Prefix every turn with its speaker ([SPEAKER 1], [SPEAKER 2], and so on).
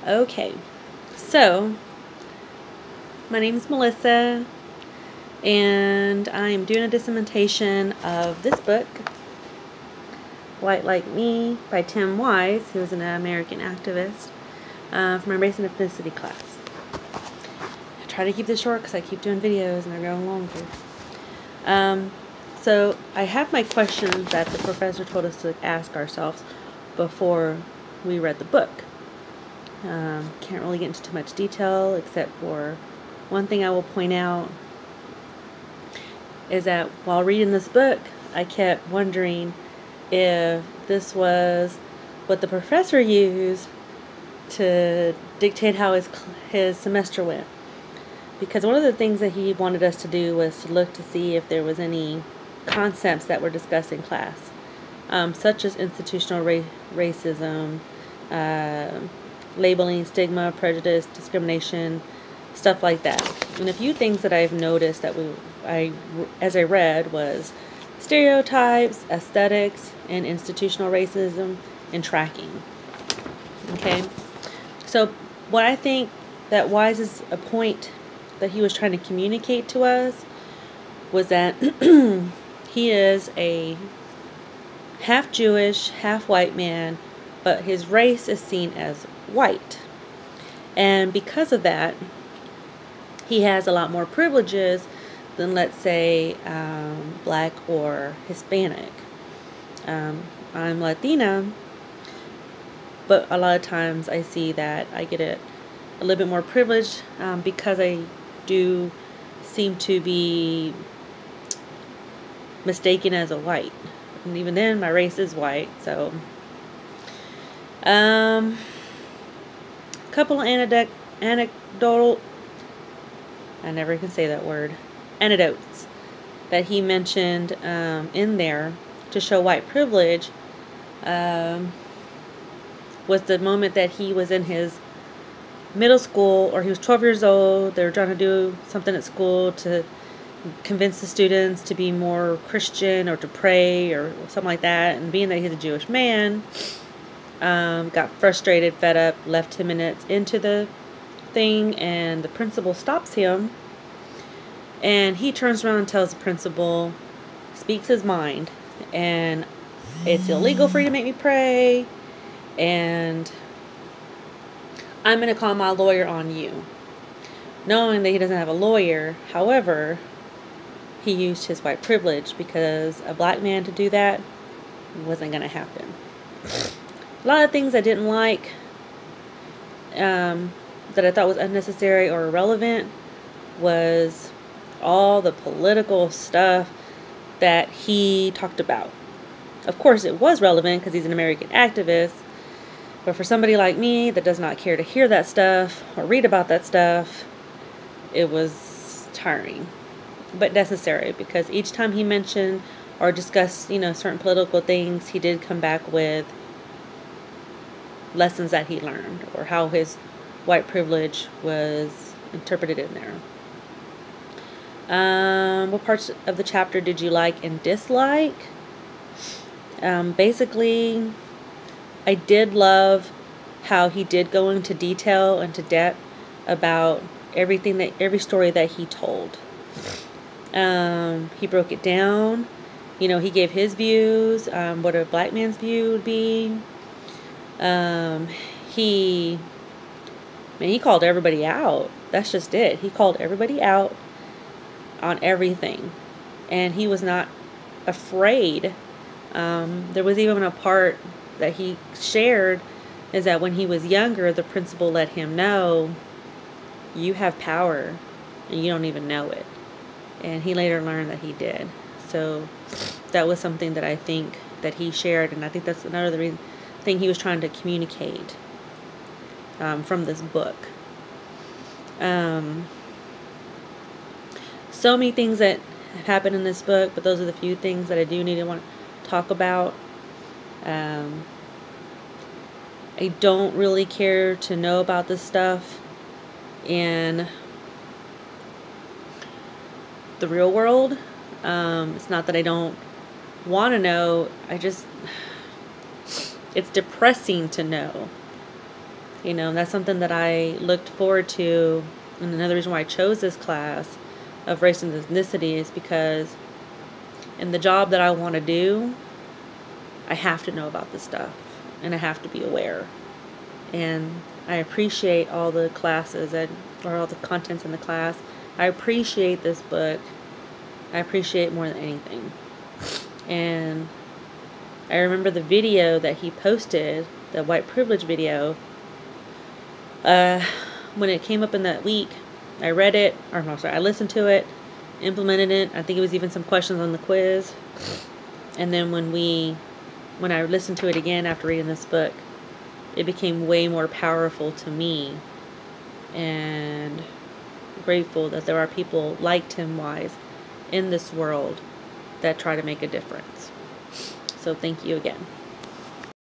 [SPEAKER 1] Okay, so my name is Melissa, and I'm doing a dissemination of this book, White Like Me, by Tim Wise, who is an American activist, for my race and ethnicity class. I try to keep this short because I keep doing videos and they're going longer. So I have my questions that the professor told us to ask ourselves before we read the book. Can't really get into too much detail, except for one thing I will point out is that while reading this book, I kept wondering if this was what the professor used to dictate how his semester went. Because one of the things that he wanted us to do was to look to see if there was any concepts that were discussed in class, such as institutional racism, labeling, stigma, prejudice, discrimination, stuff like that. And a few things that I've noticed that as I read was stereotypes, aesthetics, and institutional racism and tracking. Okay, so what I think that Wise's a point that he was trying to communicate to us was that he is a half Jewish, half white man, but his race is seen as white. And because of that, he has a lot more privileges than, let's say, black or Hispanic. I'm Latina, but a lot of times I see that I get a little bit more privilege because I do seem to be mistaken as a white. And even then, my race is white, so... couple of anecdotal... I never can say that word. Anecdotes that he mentioned in there to show white privilege was the moment that he was in his middle school, or he was 12 years old. They were trying to do something at school to convince the students to be more Christian or to pray or something like that. And being that he's a Jewish man, got frustrated, fed up, left 10 minutes into the thing, and the principal stops him. And he turns around and tells the principal, speaks his mind, and it's illegal for you to make me pray, and I'm going to call my lawyer on you. Knowing that he doesn't have a lawyer, however, he used his white privilege, because a black man to do that wasn't going to happen. A lot of things I didn't like, that I thought was unnecessary or irrelevant, was all the political stuff that he talked about. Of course, it was relevant because he's an American activist, but for somebody like me that does not care to hear that stuff or read about that stuff, it was tiring, but necessary, because each time he mentioned or discussed, certain political things, he did come back with lessons that he learned, or how his white privilege was interpreted in there. What parts of the chapter did you like and dislike? Basically, I did love how he did go into detail and to depth about every story that he told. He broke it down. He gave his views, what a black man's view would be. He called everybody out. That's just it. He called everybody out on everything, and he was not afraid. There was even a part that he shared, is that when he was younger, the principal let him know, you have power and you don't even know it. And he later learned that he did. So that was something that I think that he shared, and I think that's another thing he was trying to communicate from this book. So many things that happen in this book, but those are the few things that I do need to want to talk about. I don't really care to know about this stuff in the real world. It's not that I don't want to know, it's depressing to know And that's something that I looked forward to. And another reason why I chose this class of race and ethnicity is because in the job that I want to do, I have to know about this stuff and I have to be aware. And I appreciate all the classes or all the contents in the class. I appreciate this book. I appreciate it more than anything. And I remember the video that he posted, the white privilege video, when it came up in that week. I read it, or no, sorry, I listened to it, implemented it. I think it was even some questions on the quiz. And then when I listened to it again after reading this book, it became way more powerful to me, and grateful that there are people like Tim Wise in this world that try to make a difference. So thank you again.